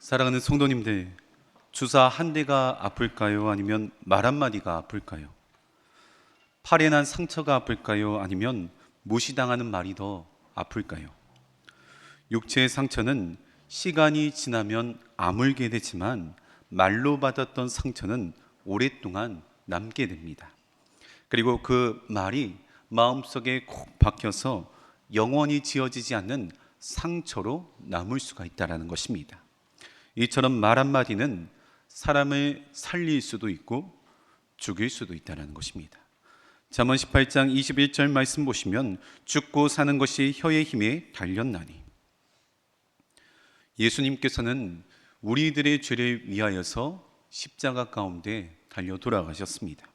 사랑하는 성도님들, 주사 한 대가 아플까요? 아니면 말 한마디가 아플까요? 팔에 난 상처가 아플까요? 아니면 무시당하는 말이 더 아플까요? 육체의 상처는 시간이 지나면 아물게 되지만 말로 받았던 상처는 오랫동안 남게 됩니다. 그리고 그 말이 마음속에 콕 박혀서 영원히 지워지지 않는 상처로 남을 수가 있다는 것입니다. 이처럼 말 한마디는 사람을 살릴 수도 있고 죽일 수도 있다는 것입니다. 잠언 18장 21절 말씀 보시면 죽고 사는 것이 혀의 힘에 달렸나니, 예수님께서는 우리들의 죄를 위하여서 십자가 가운데 달려 돌아가셨습니다.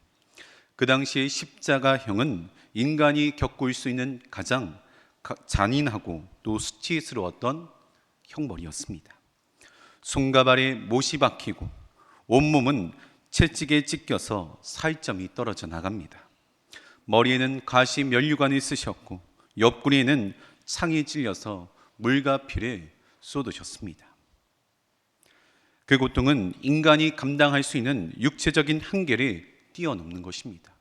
그 당시의 십자가형은 인간이 겪을 수 있는 가장 잔인하고 또 수치스러웠던 형벌이었습니다. 손과 발에 못이 박히고 온몸은 채찍에 찢겨서 살점이 떨어져 나갑니다. 머리에는 가시 면류관을 쓰셨고 옆구리에는 창이 찔려서 물과 피를 쏟으셨습니다. 그 고통은 인간이 감당할 수 있는 육체적인 한계를 뛰어넘는 것입니다.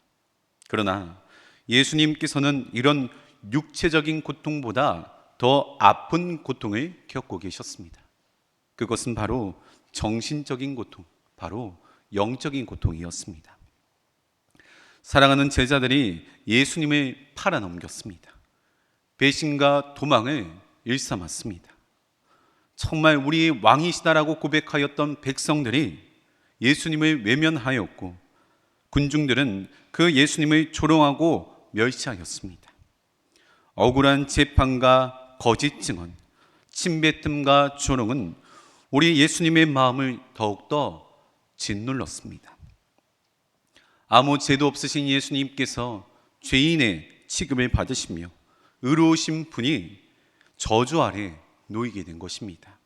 그러나 예수님께서는 이런 육체적인 고통보다 더 아픈 고통을 겪고 계셨습니다. 그것은 바로 정신적인 고통, 바로 영적인 고통이었습니다. 사랑하는 제자들이 예수님을 팔아넘겼습니다. 배신과 도망을 일삼았습니다. 정말 우리 왕이시다라고 고백하였던 백성들이 예수님을 외면하였고, 군중들은 그 예수님을 조롱하고 멸시하였습니다. 억울한 재판과 거짓 증언, 침뱉음과 조롱은 우리 예수님의 마음을 더욱더 짓눌렀습니다. 아무 죄도 없으신 예수님께서 죄인의 취급을 받으시며 의로우신 분이 저주 아래 놓이게 된 것입니다.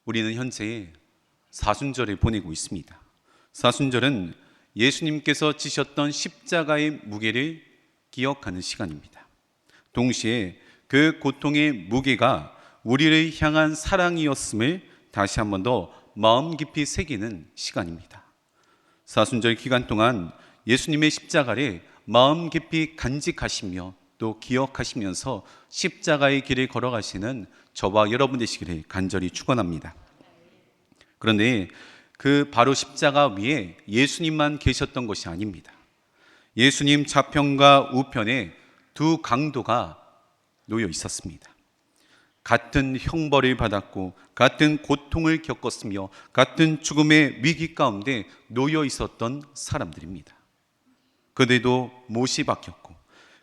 우리는 현재 사순절을 보내고 있습니다. 사순절은 예수님께서 지셨던 십자가의 무게를 기억하는 시간입니다. 동시에 그 고통의 무게가 우리를 향한 사랑이었음을 다시 한 번 더 마음 깊이 새기는 시간입니다. 사순절 기간 동안 예수님의 십자가를 마음 깊이 간직하시며 또 기억하시면서 십자가의 길을 걸어가시는 저와 여러분 되시기를 간절히 축원합니다. 그런데 그 바로 십자가 위에 예수님만 계셨던 것이 아닙니다. 예수님 좌편과 우편에 두 강도가 놓여 있었습니다. 같은 형벌을 받았고 같은 고통을 겪었으며 같은 죽음의 위기 가운데 놓여 있었던 사람들입니다. 그들도 못이 박혔고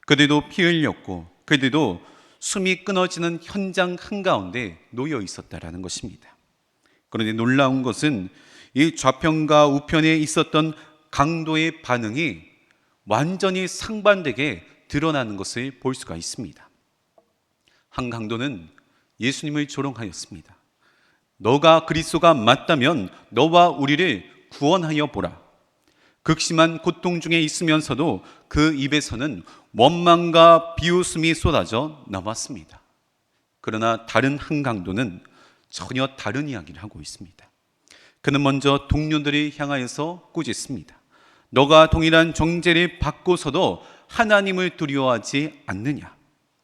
그들도 피 흘렸고 그들도 숨이 끊어지는 현장 한가운데 놓여 있었다라는 것입니다. 그런데 놀라운 것은 이 좌편과 우편에 있었던 강도의 반응이 완전히 상반되게 드러나는 것을 볼 수가 있습니다. 한 강도는 예수님을 조롱하였습니다. 너가 그리스도가 맞다면 너와 우리를 구원하여 보라. 극심한 고통 중에 있으면서도 그 입에서는 원망과 비웃음이 쏟아져 나왔습니다. 그러나 다른 한 강도는 전혀 다른 이야기를 하고 있습니다. 그는 먼저 동료들을 향하여서 꾸짖습니다. 너가 동일한 정죄를 받고서도 하나님을 두려워하지 않느냐.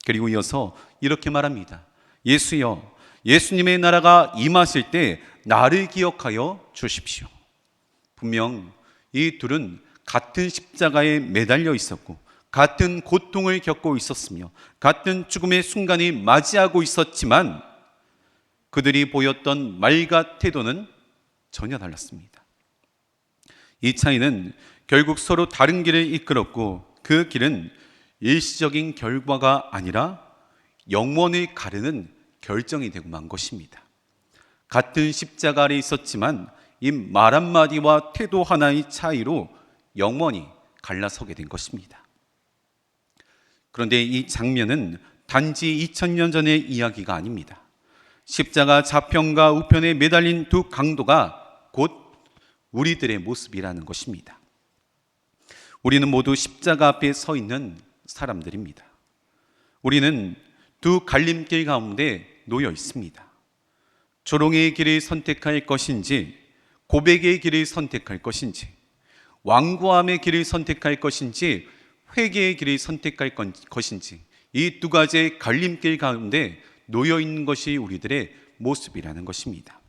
그리고 이어서 이렇게 말합니다. 예수여, 예수님의 나라가 임하실 때 나를 기억하여 주십시오. 분명 이 둘은 같은 십자가에 매달려 있었고 같은 고통을 겪고 있었으며 같은 죽음의 순간이 맞이하고 있었지만 그들이 보였던 말과 태도는 전혀 달랐습니다. 이 차이는 결국 서로 다른 길을 이끌었고 그 길은 일시적인 결과가 아니라 영원을 가르는 결정이 되고 만 것입니다. 같은 십자가 아래 있었지만 이 말 한마디와 태도 하나의 차이로 영원히 갈라서게 된 것입니다. 그런데 이 장면은 단지 2000년 전의 이야기가 아닙니다. 십자가 좌편과 우편에 매달린 두 강도가 곧 우리들의 모습이라는 것입니다. 우리는 모두 십자가 앞에 서 있는 사람들입니다. 우리는 두 갈림길 가운데 놓여 있습니다. 조롱의 길을 선택할 것인지, 고백의 길을 선택할 것인지, 완고함의 길을 선택할 것인지, 회개의 길을 선택할 것인지, 이 두 가지의 갈림길 가운데 놓여 있는 것이 우리들의 모습이라는 것입니다.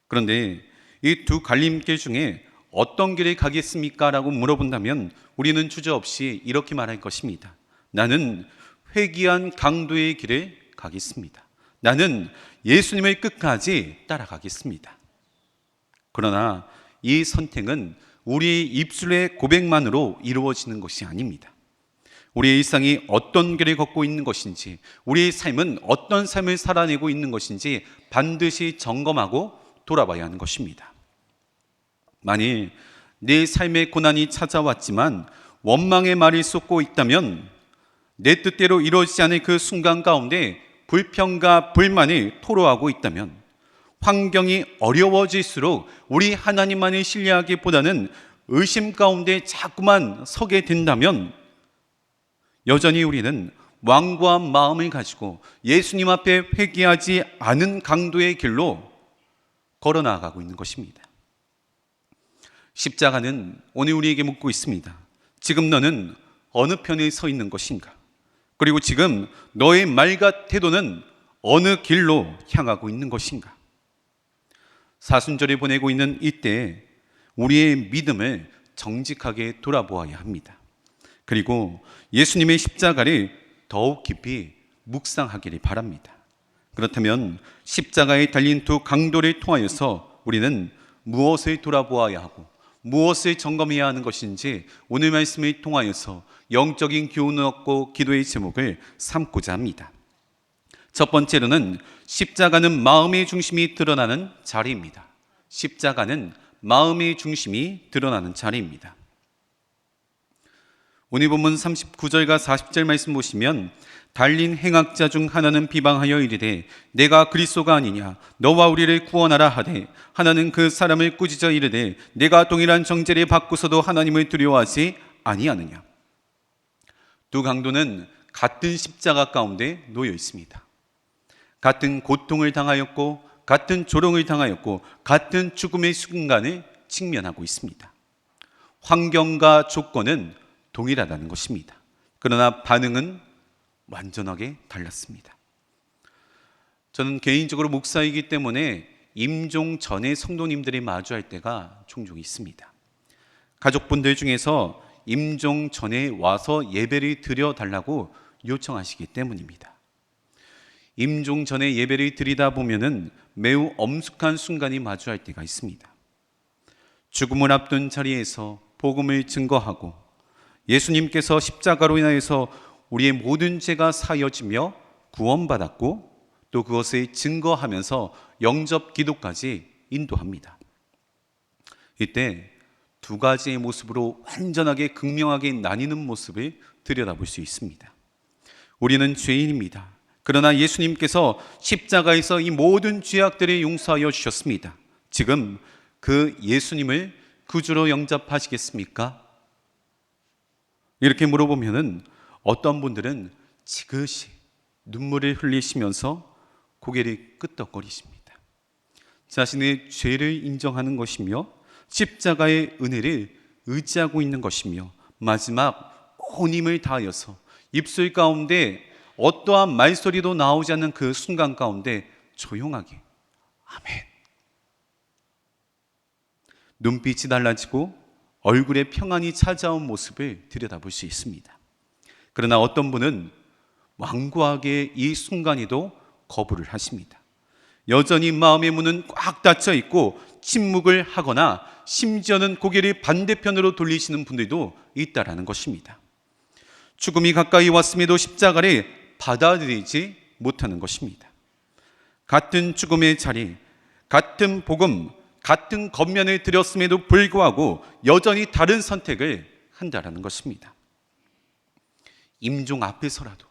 그런데 이 두 갈림길 중에 어떤 길을 가겠습니까? 라고 물어본다면 우리는 주저없이 이렇게 말할 것입니다. 나는 회귀한 강도의 길을 가겠습니다. 나는 예수님을 끝까지 따라가겠습니다. 그러나 이 선택은 우리의 입술의 고백만으로 이루어지는 것이 아닙니다. 우리의 일상이 어떤 길을 걷고 있는 것인지, 우리의 삶은 어떤 삶을 살아내고 있는 것인지 반드시 점검하고 돌아봐야 하는 것입니다. 만일 내 삶의 고난이 찾아왔지만 원망의 말을 쏟고 있다면, 내 뜻대로 이루어지지 않을 그 순간 가운데 불평과 불만을 토로하고 있다면, 환경이 어려워질수록 우리 하나님만을 신뢰하기보다는 의심 가운데 자꾸만 서게 된다면, 여전히 우리는 완고한 마음을 가지고 예수님 앞에 회개하지 않은 강도의 길로 걸어 나아가고 있는 것입니다. 십자가는 오늘 우리에게 묻고 있습니다. 지금 너는 어느 편에 서 있는 것인가? 그리고 지금 너의 말과 태도는 어느 길로 향하고 있는 것인가? 사순절을 보내고 있는 이때 우리의 믿음을 정직하게 돌아보아야 합니다. 그리고 예수님의 십자가를 더욱 깊이 묵상하기를 바랍니다. 그렇다면 십자가에 달린 두 강도를 통하여서 우리는 무엇을 돌아보아야 하고 무엇을 점검해야 하는 것인지 오늘 말씀을 통하여서 영적인 교훈을 얻고 기도의 제목을 삼고자 합니다. 첫 번째로는 십자가는 마음의 중심이 드러나는 자리입니다. 십자가는 마음의 중심이 드러나는 자리입니다. 오늘 본문 39절과 40절 말씀 보시면, 달린 행악자 중 하나는 비방하여 이르되 내가 그리스도가 아니냐, 너와 우리를 구원하라 하되, 하나는 그 사람을 꾸짖어 이르되 내가 동일한 정죄를 받고서도 하나님을 두려워하지 아니하느냐. 두 강도는 같은 십자가 가운데 놓여 있습니다. 같은 고통을 당하였고, 같은 조롱을 당하였고, 같은 죽음의 순간을 직면하고 있습니다. 환경과 조건은 동일하다는 것입니다. 그러나 반응은 완전하게 달랐습니다. 저는 개인적으로 목사이기 때문에 임종 전에 성도님들이 마주할 때가 종종 있습니다. 가족분들 중에서 임종 전에 와서 예배를 드려달라고 요청하시기 때문입니다. 임종 전에 예배를 드리다 보면은 매우 엄숙한 순간이 마주할 때가 있습니다. 죽음을 앞둔 자리에서 복음을 증거하고, 예수님께서 십자가로 인하여서 우리의 모든 죄가 사여지며 구원받았고, 또 그것을 증거하면서 영접 기도까지 인도합니다. 이때 두 가지의 모습으로 완전하게 극명하게 나뉘는 모습을 들여다볼 수 있습니다. 우리는 죄인입니다. 그러나 예수님께서 십자가에서 이 모든 죄악들을 용서하여 주셨습니다. 지금 그 예수님을 구주로 영접하시겠습니까? 이렇게 물어보면은 어떤 분들은 지그시 눈물을 흘리시면서 고개를 끄덕거리십니다. 자신의 죄를 인정하는 것이며 십자가의 은혜를 의지하고 있는 것이며, 마지막 온 힘을 다하여서 입술 가운데 어떠한 말소리도 나오지 않는 그 순간 가운데 조용하게 아멘, 눈빛이 달라지고 얼굴에 평안이 찾아온 모습을 들여다볼 수 있습니다. 그러나 어떤 분은 완고하게 이 순간에도 거부를 하십니다. 여전히 마음의 문은 꽉 닫혀 있고 침묵을 하거나 심지어는 고개를 반대편으로 돌리시는 분들도 있다라는 것입니다. 죽음이 가까이 왔음에도 십자가를 받아들이지 못하는 것입니다. 같은 죽음의 자리, 같은 복음, 같은 겉면을 들였음에도 불구하고 여전히 다른 선택을 한다라는 것입니다. 임종 앞에서라도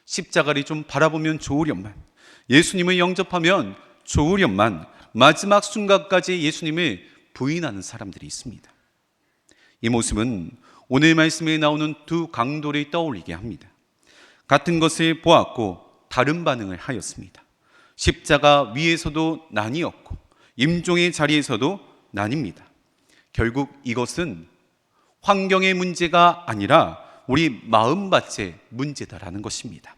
십자가를 좀 바라보면 좋으련만, 예수님을 영접하면 좋으련만 마지막 순간까지 예수님을 부인하는 사람들이 있습니다. 이 모습은 오늘 말씀에 나오는 두 강도를 떠올리게 합니다. 같은 것을 보았고 다른 반응을 하였습니다. 십자가 위에서도 난이 없고 임종의 자리에서도 난입니다. 결국 이것은 환경의 문제가 아니라 우리 마음밭의 문제다라는 것입니다.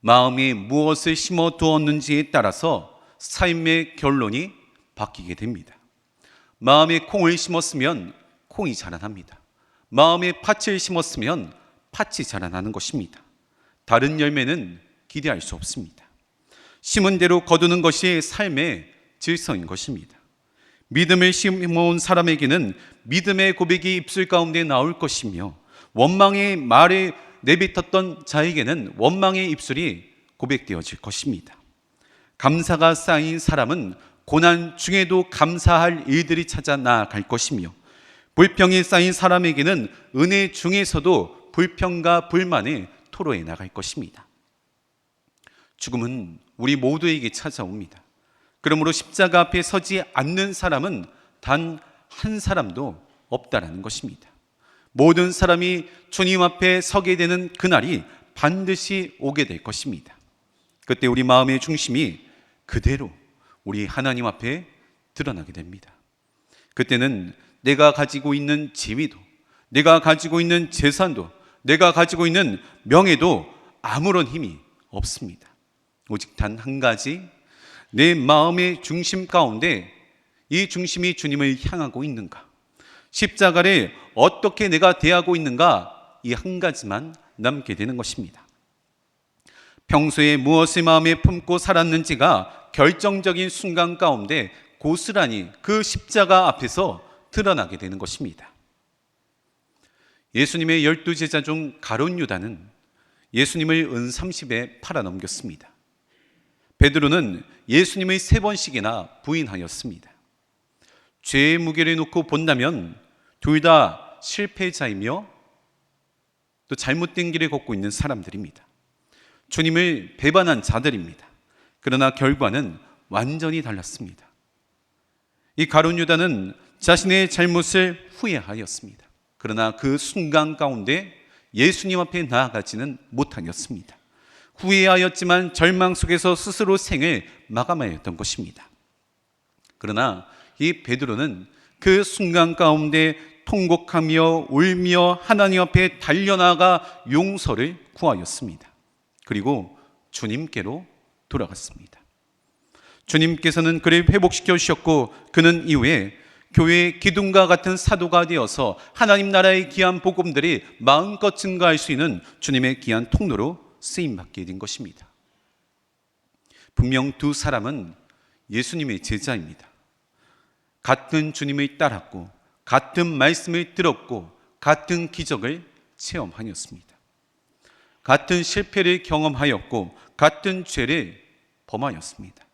마음이 무엇을 심어 두었는지에 따라서 삶의 결론이 바뀌게 됩니다. 마음에 콩을 심었으면 콩이 자라납니다. 마음에 팥을 심었으면 팥이 자라나는 것입니다. 다른 열매는 기대할 수 없습니다. 심은 대로 거두는 것이 삶의 질서인 것입니다. 믿음을 심어온 사람에게는 믿음의 고백이 입술 가운데 나올 것이며, 원망의 말을 내뱉었던 자에게는 원망의 입술이 고백되어질 것입니다. 감사가 쌓인 사람은 고난 중에도 감사할 일들이 찾아 나아갈 것이며, 불평이 쌓인 사람에게는 은혜 중에서도 불평과 불만을 토로해 나갈 것입니다. 죽음은 우리 모두에게 찾아옵니다. 그러므로 십자가 앞에 서지 않는 사람은 단 한 사람도 없다라는 것입니다. 모든 사람이 주님 앞에 서게 되는 그날이 반드시 오게 될 것입니다. 그때 우리 마음의 중심이 그대로 우리 하나님 앞에 드러나게 됩니다. 그때는 내가 가지고 있는 지위도, 내가 가지고 있는 재산도, 내가 가지고 있는 명예도 아무런 힘이 없습니다. 오직 단 한 가지, 내 마음의 중심 가운데 이 중심이 주님을 향하고 있는가, 십자가를 어떻게 내가 대하고 있는가, 이 한 가지만 남게 되는 것입니다. 평소에 무엇을 마음에 품고 살았는지가 결정적인 순간 가운데 고스란히 그 십자가 앞에서 드러나게 되는 것입니다. 예수님의 12제자 중 가룟 유다는 예수님을 은 30에 팔아넘겼습니다. 베드로는 예수님을 3번씩이나 부인하였습니다. 죄의 무게를 놓고 본다면 둘 다 실패자이며 또 잘못된 길을 걷고 있는 사람들입니다. 주님을 배반한 자들입니다. 그러나 결과는 완전히 달랐습니다. 이 가룟 유다는 자신의 잘못을 후회하였습니다. 그러나 그 순간 가운데 예수님 앞에 나아가지는 못하였습니다. 후회하였지만 절망 속에서 스스로 생을 마감하였던 것입니다. 그러나 이 베드로는 그 순간 가운데 통곡하며 울며 하나님 앞에 달려나가 용서를 구하였습니다. 그리고 주님께로 돌아갔습니다. 주님께서는 그를 회복시켜 주셨고, 그는 이후에 교회의 기둥과 같은 사도가 되어서 하나님 나라의 귀한 복음들이 마음껏 증가할 수 있는 주님의 귀한 통로로 쓰임받게 된 것입니다. 분명 두 사람은 예수님의 제자입니다. 같은 주님을 따랐고, 같은 말씀을 들었고, 같은 기적을 체험하였습니다. 같은 실패를 경험하였고, 같은 죄를 범하였습니다.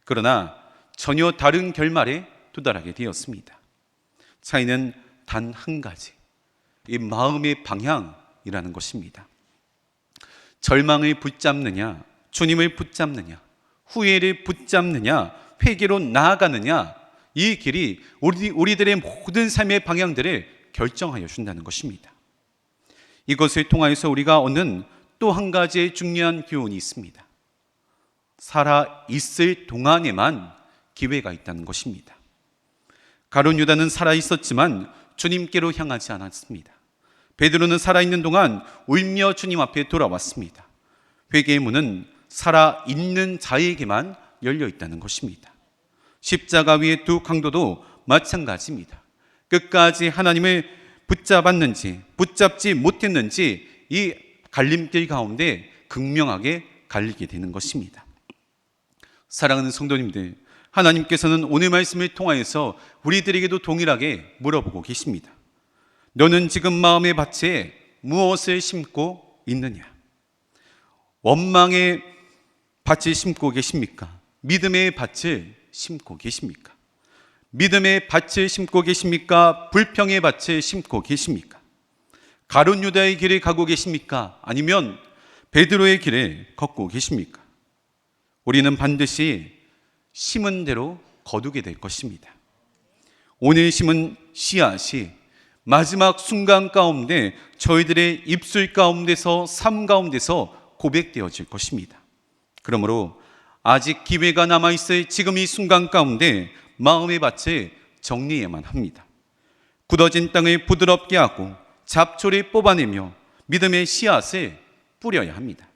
그러나 전혀 다른 결말에 도달하게 되었습니다. 차이는 단 한 가지, 이 마음의 방향이라는 것입니다. 절망을 붙잡느냐, 주님을 붙잡느냐, 후회를 붙잡느냐, 회개로 나아가느냐, 이 길이 우리들의 모든 삶의 방향들을 결정하여 준다는 것입니다. 이것을 통하여서 우리가 얻는 또 한 가지의 중요한 교훈이 있습니다. 살아 있을 동안에만 기회가 있다는 것입니다. 가룟 유다는 살아 있었지만 주님께로 향하지 않았습니다. 베드로는 살아있는 동안 울며 주님 앞에 돌아왔습니다. 회개의 문은 살아있는 자에게만 열려 있다는 것입니다. 십자가 위의 두 강도도 마찬가지입니다. 끝까지 하나님을 붙잡았는지 붙잡지 못했는지 이 갈림길 가운데 극명하게 갈리게 되는 것입니다. 사랑하는 성도님들, 하나님께서는 오늘 말씀을 통하여서 우리들에게도 동일하게 물어보고 계십니다. 너는 지금 마음의 밭에 무엇을 심고 있느냐? 원망의 밭을 심고 계십니까? 믿음의 밭을 심고 계십니까? 믿음의 밭을 심고 계십니까? 불평의 밭을 심고 계십니까? 가룟 유다의 길을 가고 계십니까? 아니면 베드로의 길을 걷고 계십니까? 우리는 반드시 심은 대로 거두게 될 것입니다. 오늘 심은 씨앗이 마지막 순간 가운데 저희들의 입술 가운데서 삶 가운데서 고백되어질 것입니다. 그러므로 아직 기회가 남아있을 지금 이 순간 가운데 마음의 밭을 정리해야만 합니다. 굳어진 땅을 부드럽게 하고 잡초를 뽑아내며 믿음의 씨앗을 뿌려야 합니다.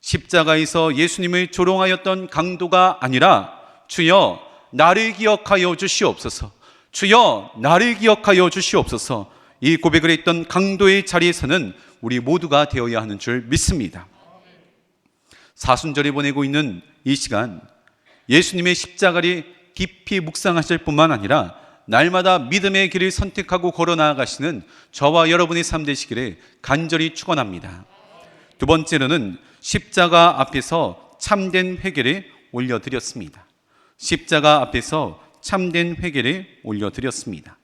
십자가에서 예수님을 조롱하였던 강도가 아니라 주여 나를 기억하여 주시옵소서, 주여 나를 기억하여 주시옵소서, 이 고백을 했던 강도의 자리에서는 우리 모두가 되어야 하는 줄 믿습니다. 사순절에 보내고 있는 이 시간, 예수님의 십자가를 깊이 묵상하실 뿐만 아니라 날마다 믿음의 길을 선택하고 걸어 나아가시는 저와 여러분의 삶 되시기를 간절히 축원합니다. 두 번째로는 십자가 앞에서 참된 회개를 올려드렸습니다. 십자가 앞에서 참된 회개를 올려드렸습니다.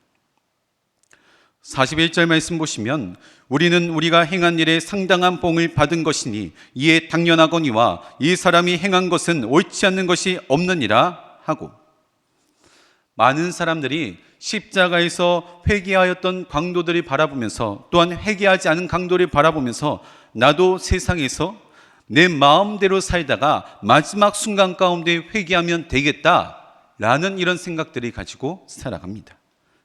41절 말씀 보시면 우리는 우리가 행한 일에 상당한 봉을 받은 것이니 이에 당연하거니와 이 사람이 행한 것은 옳지 않는 것이 없느니라 하고, 많은 사람들이 십자가에서 회개하였던 강도들을 바라보면서 또한 회개하지 않은 강도를 바라보면서 나도 세상에서 내 마음대로 살다가 마지막 순간 가운데 회개하면 되겠다라는 이런 생각들을 가지고 살아갑니다.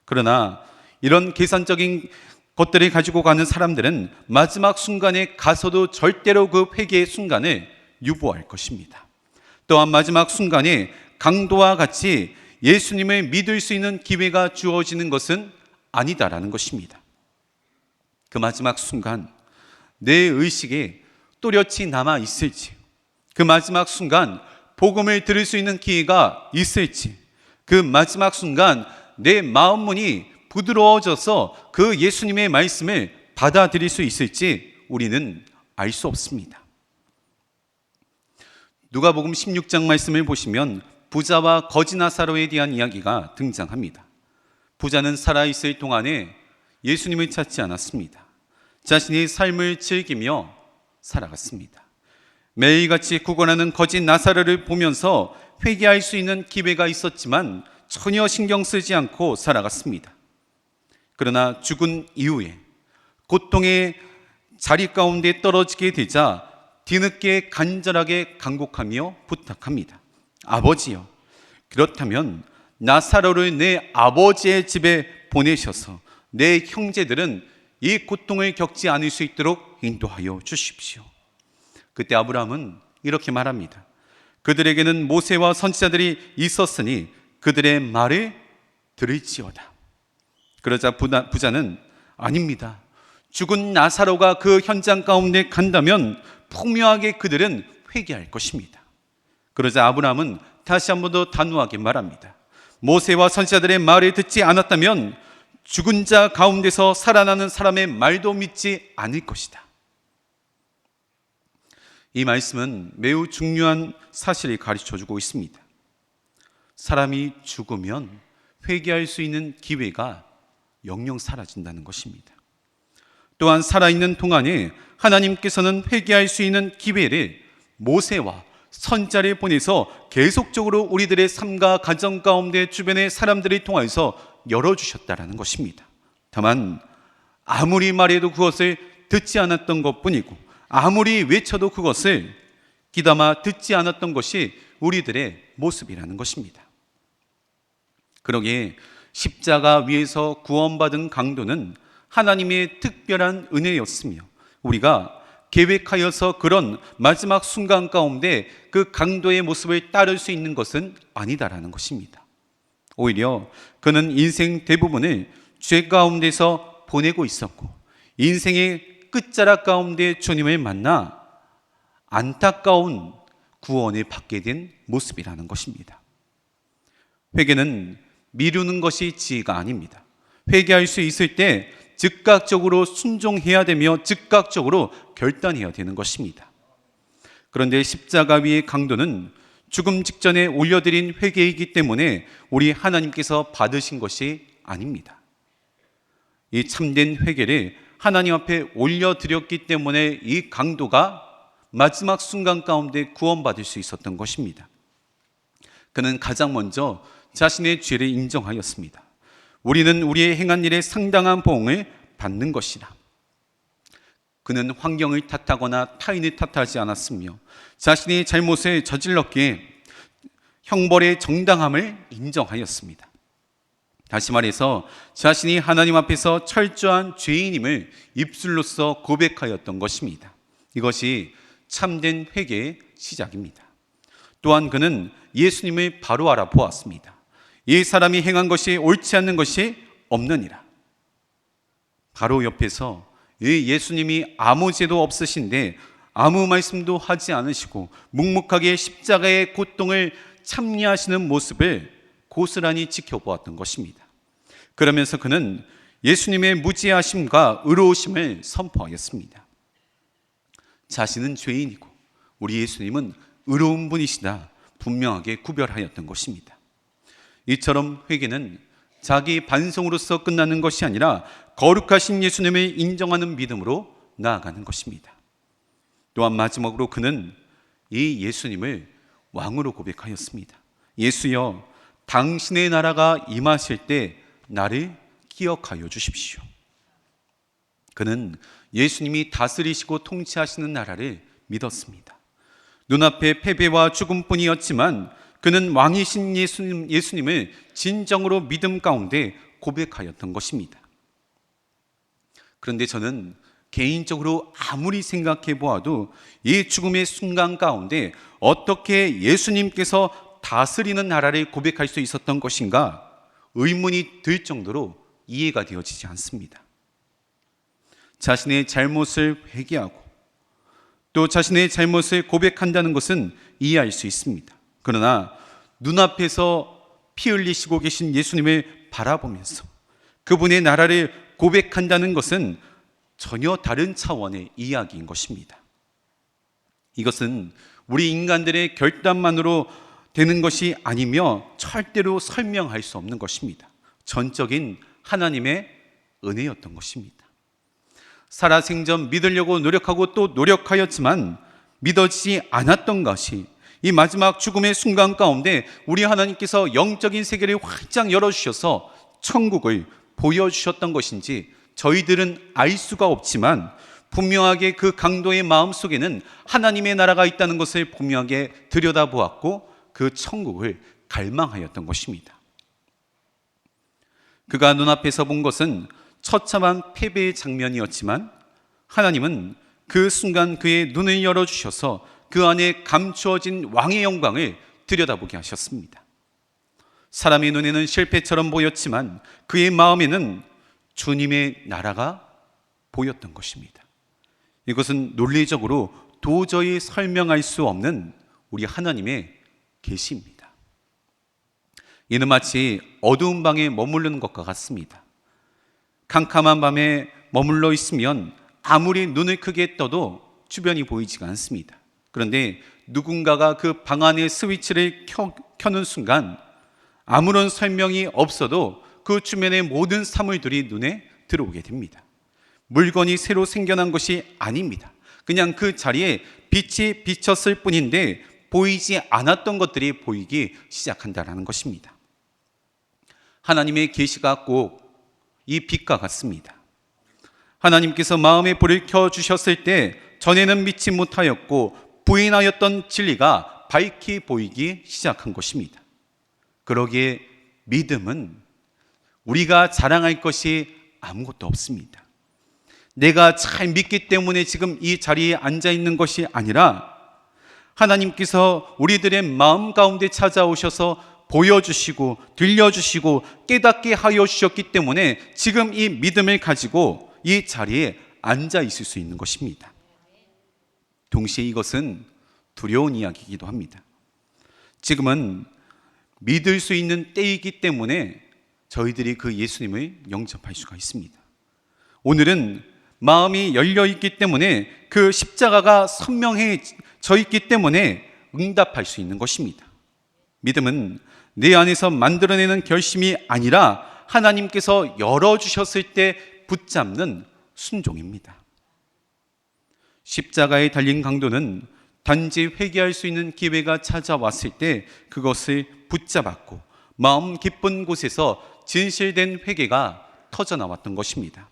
그러나 이런 계산적인 것들을 가지고 가는 사람들은 마지막 순간에 가서도 절대로 그 회개의 순간을 유보할 것입니다. 또한 마지막 순간에 강도와 같이 예수님을 믿을 수 있는 기회가 주어지는 것은 아니다라는 것입니다. 그 마지막 순간 내 의식에 또렷이 남아 있을지, 그 마지막 순간 복음을 들을 수 있는 기회가 있을지, 그 마지막 순간 내 마음문이 부드러워져서 그 예수님의 말씀을 받아들일 수 있을지 우리는 알 수 없습니다. 누가복음 16장 말씀을 보시면 부자와 거지 나사로에 대한 이야기가 등장합니다. 부자는 살아있을 동안에 예수님을 찾지 않았습니다. 자신의 삶을 즐기며 살아갔습니다. 매일같이 구걸하는 거지 나사로를 보면서 회개할 수 있는 기회가 있었지만 전혀 신경 쓰지 않고 살아갔습니다. 그러나 죽은 이후에 고통의 자리 가운데 떨어지게 되자 뒤늦게 간절하게 간곡하며 부탁합니다. 아버지여, 그렇다면 나사로를 내 아버지의 집에 보내셔서 내 형제들은 이 고통을 겪지 않을 수 있도록 인도하여 주십시오. 그때 아브라함은 이렇게 말합니다. 그들에게는 모세와 선지자들이 있었으니 그들의 말을 들을지어다. 그러자 부자는 아닙니다. 죽은 나사로가 그 현장 가운데 간다면 풍요하게 그들은 회개할 것입니다. 그러자 아브라함은 다시 한 번 더 단호하게 말합니다. 모세와 선지자들의 말을 듣지 않았다면 죽은 자 가운데서 살아나는 사람의 말도 믿지 않을 것이다. 이 말씀은 매우 중요한 사실을 가르쳐주고 있습니다. 사람이 죽으면 회개할 수 있는 기회가 영영 사라진다는 것입니다. 또한 살아있는 동안에 하나님께서는 회개할 수 있는 기회를 모세와 선지자를 보내서 계속적으로 우리들의 삶과 가정 가운데 주변의 사람들을 통해서 열어주셨다라는 것입니다. 다만 아무리 말해도 그것을 듣지 않았던 것뿐이고 아무리 외쳐도 그것을 귀담아 듣지 않았던 것이 우리들의 모습이라는 것입니다. 그러기에 십자가 위에서 구원받은 강도는 하나님의 특별한 은혜였으며 우리가 계획하여서 그런 마지막 순간 가운데 그 강도의 모습을 따를 수 있는 것은 아니다라는 것입니다. 오히려 그는 인생 대부분을 죄 가운데서 보내고 있었고 인생의 끝자락 가운데 주님을 만나 안타까운 구원을 받게 된 모습이라는 것입니다. 회개는 미루는 것이 지혜가 아닙니다. 회개할 수 있을 때 즉각적으로 순종해야 되며 즉각적으로 결단해야 되는 것입니다. 그런데 십자가 위의 강도는 죽음 직전에 올려드린 회개이기 때문에 우리 하나님께서 받으신 것이 아닙니다. 이 참된 회개를 하나님 앞에 올려드렸기 때문에 이 강도가 마지막 순간 가운데 구원받을 수 있었던 것입니다. 그는 가장 먼저 자신의 죄를 인정하였습니다. 우리는 우리의 행한 일에 상당한 보응을 받는 것이라. 그는 환경을 탓하거나 타인을 탓하지 않았으며 자신의 잘못을 저질렀기에 형벌의 정당함을 인정하였습니다. 다시 말해서 자신이 하나님 앞에서 철저한 죄인임을 입술로써 고백하였던 것입니다. 이것이 참된 회개의 시작입니다. 또한 그는 예수님을 바로 알아보았습니다. 이 사람이 행한 것이 옳지 않는 것이 없느니라. 바로 옆에서 이 예수님이 아무 죄도 없으신데 아무 말씀도 하지 않으시고 묵묵하게 십자가의 고통을 참여하시는 모습을 고스란히 지켜보았던 것입니다. 그러면서 그는 예수님의 무지하심과 의로우심을 선포하였습니다. 자신은 죄인이고 우리 예수님은 의로운 분이시다 분명하게 구별하였던 것입니다. 이처럼 회개는 자기 반성으로서 끝나는 것이 아니라 거룩하신 예수님을 인정하는 믿음으로 나아가는 것입니다. 또한 마지막으로 그는 이 예수님을 왕으로 고백하였습니다. 예수여, 당신의 나라가 임하실 때 나를 기억하여 주십시오. 그는 예수님이 다스리시고 통치하시는 나라를 믿었습니다. 눈앞에 패배와 죽음뿐이었지만 그는 왕이신 예수님을 진정으로 믿음 가운데 고백하였던 것입니다. 그런데 저는 개인적으로 아무리 생각해 보아도 이 죽음의 순간 가운데 어떻게 예수님께서 다스리는 나라를 고백할 수 있었던 것인가 의문이 들 정도로 이해가 되어지지 않습니다. 자신의 잘못을 회개하고 또 자신의 잘못을 고백한다는 것은 이해할 수 있습니다. 그러나 눈앞에서 피 흘리시고 계신 예수님을 바라보면서 그분의 나라를 고백한다는 것은 전혀 다른 차원의 이야기인 것입니다. 이것은 우리 인간들의 결단만으로 되는 것이 아니며 절대로 설명할 수 없는 것입니다. 전적인 하나님의 은혜였던 것입니다. 살아생전 믿으려고 노력하고 또 노력하였지만 믿어지지 않았던 것이 이 마지막 죽음의 순간 가운데 우리 하나님께서 영적인 세계를 활짝 열어주셔서 천국을 보여주셨던 것인지 저희들은 알 수가 없지만 분명하게 그 강도의 마음속에는 하나님의 나라가 있다는 것을 분명하게 들여다보았고 그 천국을 갈망하였던 것입니다. 그가 눈앞에서 본 것은 처참한 패배의 장면이었지만 하나님은 그 순간 그의 눈을 열어주셔서 그 안에 감추어진 왕의 영광을 들여다보게 하셨습니다. 사람의 눈에는 실패처럼 보였지만 그의 마음에는 주님의 나라가 보였던 것입니다. 이것은 논리적으로 도저히 설명할 수 없는 우리 하나님의 계시입니다. 이는 마치 어두운 방에 머무르는 것과 같습니다. 캄캄한 밤에 머물러 있으면 아무리 눈을 크게 떠도 주변이 보이지가 않습니다. 그런데 누군가가 그 방 안의 스위치를 켜는 순간 아무런 설명이 없어도 그 주변의 모든 사물들이 눈에 들어오게 됩니다. 물건이 새로 생겨난 것이 아닙니다. 그냥 그 자리에 빛이 비쳤을 뿐인데 보이지 않았던 것들이 보이기 시작한다는 것입니다. 하나님의 계시가 꼭 이 빛과 같습니다. 하나님께서 마음의 불을 켜주셨을 때 전에는 믿지 못하였고 부인하였던 진리가 밝히 보이기 시작한 것입니다. 그러기에 믿음은 우리가 자랑할 것이 아무것도 없습니다. 내가 잘 믿기 때문에 지금 이 자리에 앉아 있는 것이 아니라 하나님께서 우리들의 마음 가운데 찾아오셔서 보여주시고 들려주시고 깨닫게 하여 주셨기 때문에 지금 이 믿음을 가지고 이 자리에 앉아 있을 수 있는 것입니다. 동시에 이것은 두려운 이야기이기도 합니다. 지금은 믿을 수 있는 때이기 때문에 저희들이 그 예수님을 영접할 수가 있습니다. 오늘은 마음이 열려 있기 때문에 그 십자가가 선명해져 있기 때문에 응답할 수 있는 것입니다. 믿음은 내 안에서 만들어내는 결심이 아니라 하나님께서 열어주셨을 때 붙잡는 순종입니다. 십자가에 달린 강도는 단지 회개할 수 있는 기회가 찾아왔을 때 그것을 붙잡았고 마음 깊은 곳에서 진실된 회개가 터져나왔던 것입니다.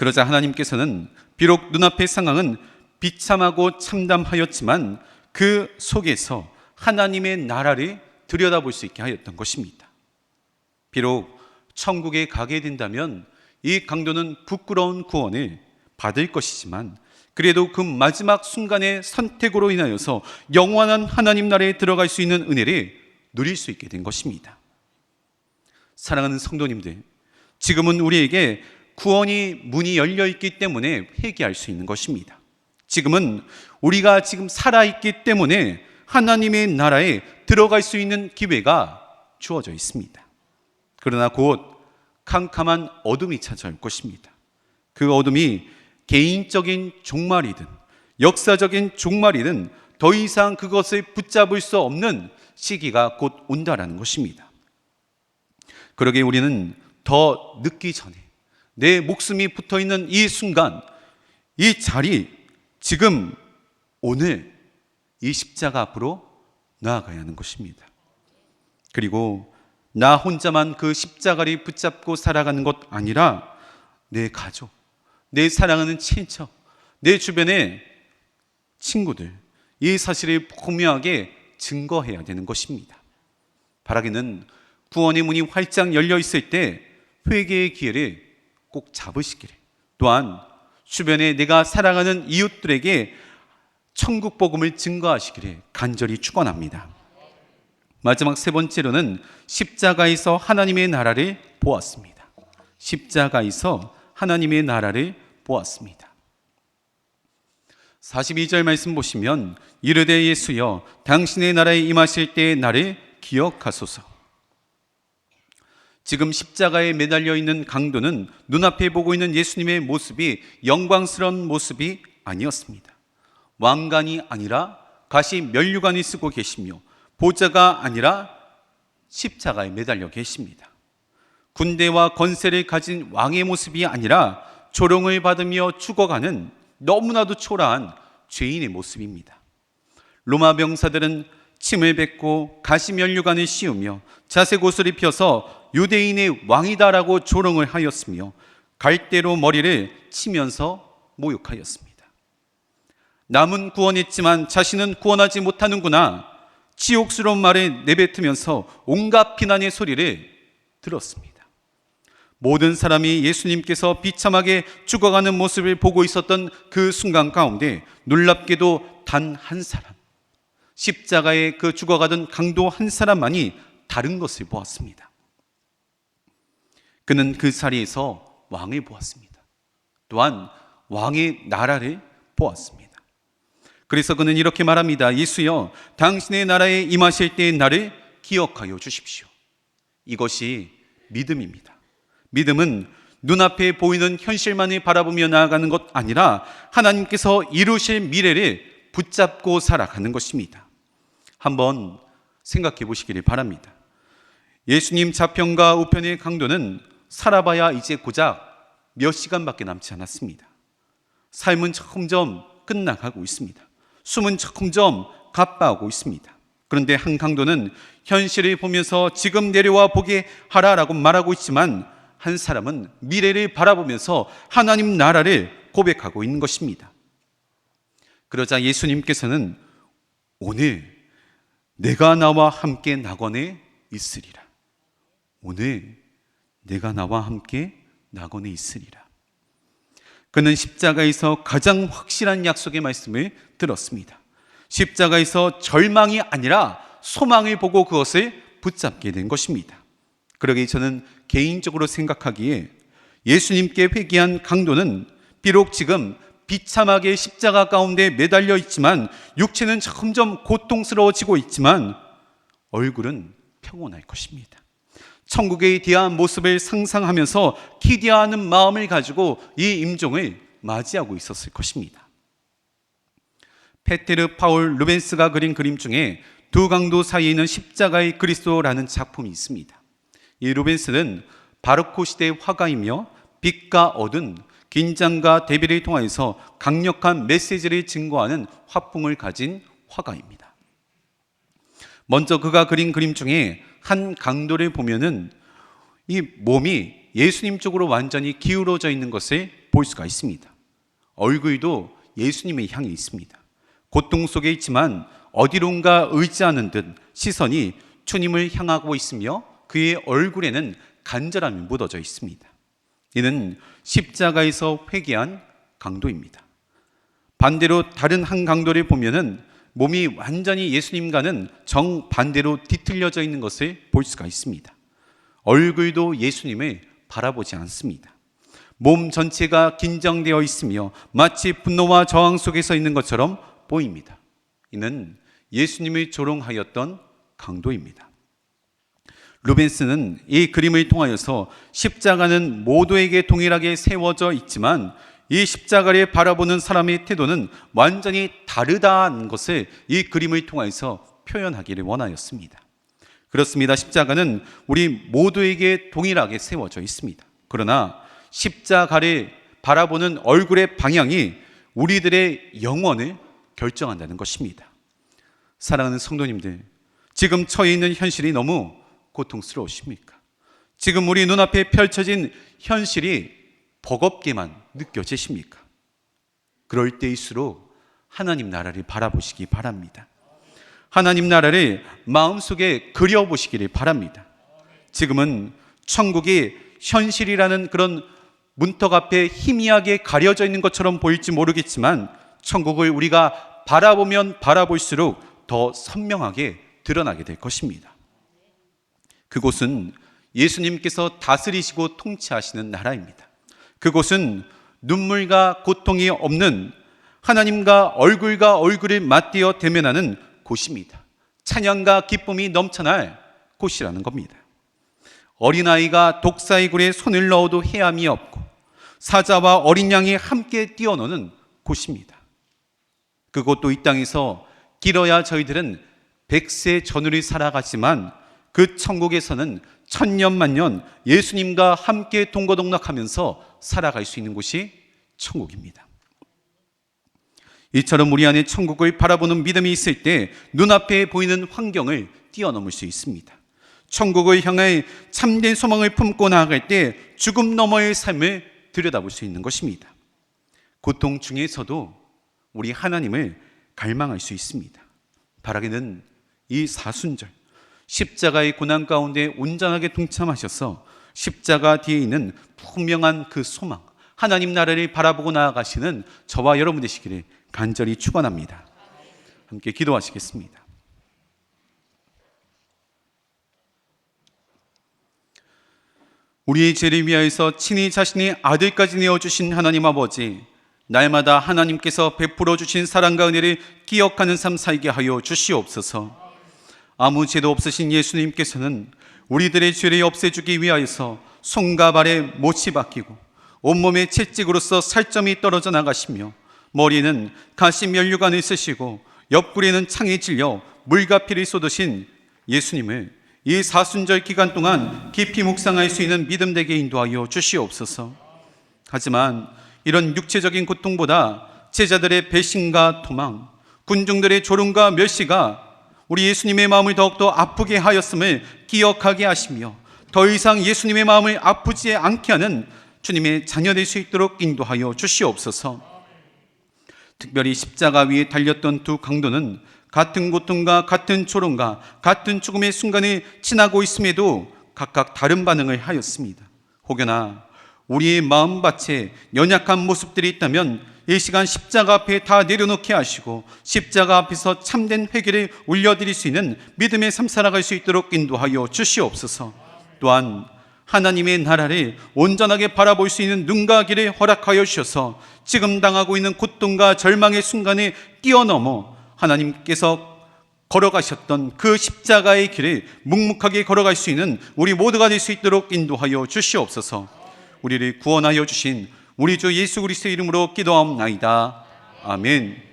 그러자 하나님께서는 비록 눈앞의 상황은 비참하고 참담하였지만 그 속에서 하나님의 나라를 들여다볼 수 있게 하였던 것입니다. 비록 천국에 가게 된다면 이 강도는 부끄러운 구원을 받을 것이지만 그래도 그 마지막 순간의 선택으로 인하여서 영원한 하나님 나라에 들어갈 수 있는 은혜를 누릴 수 있게 된 것입니다. 사랑하는 성도님들, 지금은 우리에게 구원이 문이 열려 있기 때문에 회개할 수 있는 것입니다. 지금은 우리가 지금 살아있기 때문에 하나님의 나라에 들어갈 수 있는 기회가 주어져 있습니다. 그러나 곧 캄캄한 어둠이 찾아올 것입니다. 그 어둠이 개인적인 종말이든 역사적인 종말이든 더 이상 그것을 붙잡을 수 없는 시기가 곧 온다라는 것입니다. 그러기에 우리는 더 늦기 전에 내 목숨이 붙어있는 이 순간, 이 자리, 지금 오늘 이 십자가 앞으로 나아가야 하는 것입니다. 그리고 나 혼자만 그 십자가를 붙잡고 살아가는 것 아니라 내 가족, 내 사랑하는 친척, 내 주변의 친구들, 이 사실을 분명하게 증거해야 되는 것입니다. 바라기는 구원의 문이 활짝 열려 있을 때 회개의 기회를 꼭 잡으시기를, 또한 주변에 내가 사랑하는 이웃들에게 천국 복음을 증거하시기를 간절히 축원합니다. 마지막 세 번째로는 십자가에서 하나님의 나라를 보았습니다. 십자가에서 하나님의 나라를 보았습니다. 42절 말씀 보시면 이르되 예수여 당신의 나라에 임하실 때의 나를 기억하소서. 지금 십자가에 매달려 있는 강도는 눈앞에 보고 있는 예수님의 모습이 영광스러운 모습이 아니었습니다. 왕관이 아니라 가시 면류관을 쓰고 계시며 보좌가 아니라 십자가에 매달려 계십니다. 군대와 권세를 가진 왕의 모습이 아니라 조롱을 받으며 죽어가는 너무나도 초라한 죄인의 모습입니다. 로마 병사들은 침을 뱉고 가시 면류관을 씌우며 자색 옷을 입혀서 유대인의 왕이다라고 조롱을 하였으며 갈대로 머리를 치면서 모욕하였습니다. 남은 구원했지만 자신은 구원하지 못하는구나, 치욕스러운 말을 내뱉으면서 온갖 비난의 소리를 들었습니다. 모든 사람이 예수님께서 비참하게 죽어가는 모습을 보고 있었던 그 순간 가운데 놀랍게도 단 한 사람, 십자가에 그 죽어가던 강도 한 사람만이 다른 것을 보았습니다. 그는 그 자리에서 왕을 보았습니다. 또한 왕의 나라를 보았습니다. 그래서 그는 이렇게 말합니다. 예수여 당신의 나라에 임하실 때의 나를 기억하여 주십시오. 이것이 믿음입니다. 믿음은 눈앞에 보이는 현실만을 바라보며 나아가는 것 아니라 하나님께서 이루실 미래를 붙잡고 살아가는 것입니다. 한번 생각해 보시기를 바랍니다. 예수님 좌편과 우편의 강도는 살아봐야 이제 고작 몇 시간밖에 남지 않았습니다. 삶은 점점 끝나가고 있습니다. 숨은 점점 가빠하고 있습니다. 그런데 한 강도는 현실을 보면서 지금 내려와 보게 하라라고 말하고 있지만 한 사람은 미래를 바라보면서 하나님 나라를 고백하고 있는 것입니다. 그러자 예수님께서는 오늘 내가 나와 함께 낙원에 있으리라. 오늘 내가 나와 함께 낙원에 있으리라. 그는 십자가에서 가장 확실한 약속의 말씀을 들었습니다. 십자가에서 절망이 아니라 소망을 보고 그것을 붙잡게 된 것입니다. 그러기에 저는 개인적으로 생각하기에 예수님께 회개한 강도는 비록 지금 비참하게 십자가 가운데 매달려 있지만 육체는 점점 고통스러워지고 있지만 얼굴은 평온할 것입니다. 천국에 대한 모습을 상상하면서 기대하는 마음을 가지고 이 임종을 맞이하고 있었을 것입니다. 페테르 파울 루벤스가 그린 그림 중에 두 강도 사이에 있는 십자가의 그리스도라는 작품이 있습니다. 이 루벤스는 바로크 시대의 화가이며 빛과 어두운 긴장과 대비를 통하여서 강력한 메시지를 증거하는 화풍을 가진 화가입니다. 먼저 그가 그린 그림 중에 한 강도를 보면은 이 몸이 예수님 쪽으로 완전히 기울어져 있는 것을 볼 수가 있습니다. 얼굴도 예수님을 향해 있습니다. 고통 속에 있지만 어디론가 의지하는 듯 시선이 주님을 향하고 있으며 그의 얼굴에는 간절함이 묻어져 있습니다. 이는 십자가에서 회개한 강도입니다. 반대로 다른 한 강도를 보면은 몸이 완전히 예수님과는 정반대로 뒤틀려져 있는 것을 볼 수가 있습니다. 얼굴도 예수님을 바라보지 않습니다. 몸 전체가 긴장되어 있으며 마치 분노와 저항 속에서 있는 것처럼 보입니다. 이는 예수님을 조롱하였던 강도입니다. 루벤스는 이 그림을 통하여서 십자가는 모두에게 동일하게 세워져 있지만 이 십자가를 바라보는 사람의 태도는 완전히 다르다는 것을 이 그림을 통해서 표현하기를 원하였습니다. 그렇습니다. 십자가는 우리 모두에게 동일하게 세워져 있습니다. 그러나 십자가를 바라보는 얼굴의 방향이 우리들의 영혼을 결정한다는 것입니다. 사랑하는 성도님들, 지금 처해 있는 현실이 너무 고통스러우십니까? 지금 우리 눈앞에 펼쳐진 현실이 버겁게만 느껴지십니까? 그럴 때일수록 하나님 나라를 바라보시기 바랍니다. 하나님 나라를 마음속에 그려보시기를 바랍니다. 지금은 천국이 현실이라는 그런 문턱 앞에 희미하게 가려져 있는 것처럼 보일지 모르겠지만 천국을 우리가 바라보면 바라볼수록 더 선명하게 드러나게 될 것입니다. 그곳은 예수님께서 다스리시고 통치하시는 나라입니다. 그곳은 눈물과 고통이 없는 하나님과 얼굴을 맞대어 대면하는 곳입니다. 찬양과 기쁨이 넘쳐날 곳이라는 겁니다. 어린아이가 독사의 굴에 손을 넣어도 해함이 없고 사자와 어린 양이 함께 뛰어노는 곳입니다. 그곳도 이 땅에서 길어야 저희들은 100세 전후를 살아가지만 그 천국에서는 천년만년 예수님과 함께 동거동락하면서 살아갈 수 있는 곳이 천국입니다. 이처럼 우리 안에 천국을 바라보는 믿음이 있을 때 눈앞에 보이는 환경을 뛰어넘을 수 있습니다. 천국을 향해 참된 소망을 품고 나아갈 때 죽음 너머의 삶을 들여다볼 수 있는 것입니다. 고통 중에서도 우리 하나님을 갈망할 수 있습니다. 바라기는 이 사순절 십자가의 고난 가운데 온전하게 동참하셔서 십자가 뒤에 있는 분명한 그 소망, 하나님 나라를 바라보고 나아가시는 저와 여러분 되시기를 간절히 축원합니다. 함께 기도하시겠습니다. 우리의 죄를 위하여서 친히 자신의 아들까지 내어주신 하나님 아버지, 날마다 하나님께서 베풀어 주신 사랑과 은혜를 기억하는 삶 살게 하여 주시옵소서. 아무 죄도 없으신 예수님께서는 우리들의 죄를 없애주기 위하여서 손과 발에 못이 박히고 온몸에 채찍으로서 살점이 떨어져 나가시며 머리는 가시 면류관을 쓰시고 옆구리는 창에 찔려 물과 피를 쏟으신 예수님을 이 사순절 기간 동안 깊이 묵상할 수 있는 믿음되게 인도하여 주시옵소서. 하지만 이런 육체적인 고통보다 제자들의 배신과 도망, 군중들의 조롱과 멸시가 우리 예수님의 마음을 더욱더 아프게 하였음을 기억하게 하시며 더 이상 예수님의 마음을 아프지 않게 하는 주님의 자녀 될 수 있도록 인도하여 주시옵소서. 특별히 십자가 위에 달렸던 두 강도는 같은 고통과 같은 조롱과 같은 죽음의 순간을 지나고 있음에도 각각 다른 반응을 하였습니다. 혹여나 우리의 마음밭에 연약한 모습들이 있다면 이 시간 십자가 앞에 다 내려놓게 하시고 십자가 앞에서 참된 회개를 올려드릴 수 있는 믿음의 삶 살아갈 수 있도록 인도하여 주시옵소서. 또한 하나님의 나라를 온전하게 바라볼 수 있는 눈과 귀를 허락하여 주셔서 지금 당하고 있는 고통과 절망의 순간에 뛰어넘어 하나님께서 걸어가셨던 그 십자가의 길을 묵묵하게 걸어갈 수 있는 우리 모두가 될 수 있도록 인도하여 주시옵소서. 우리를 구원하여 주신 우리 주 예수 그리스도의 이름으로 기도하옵나이다. 아멘.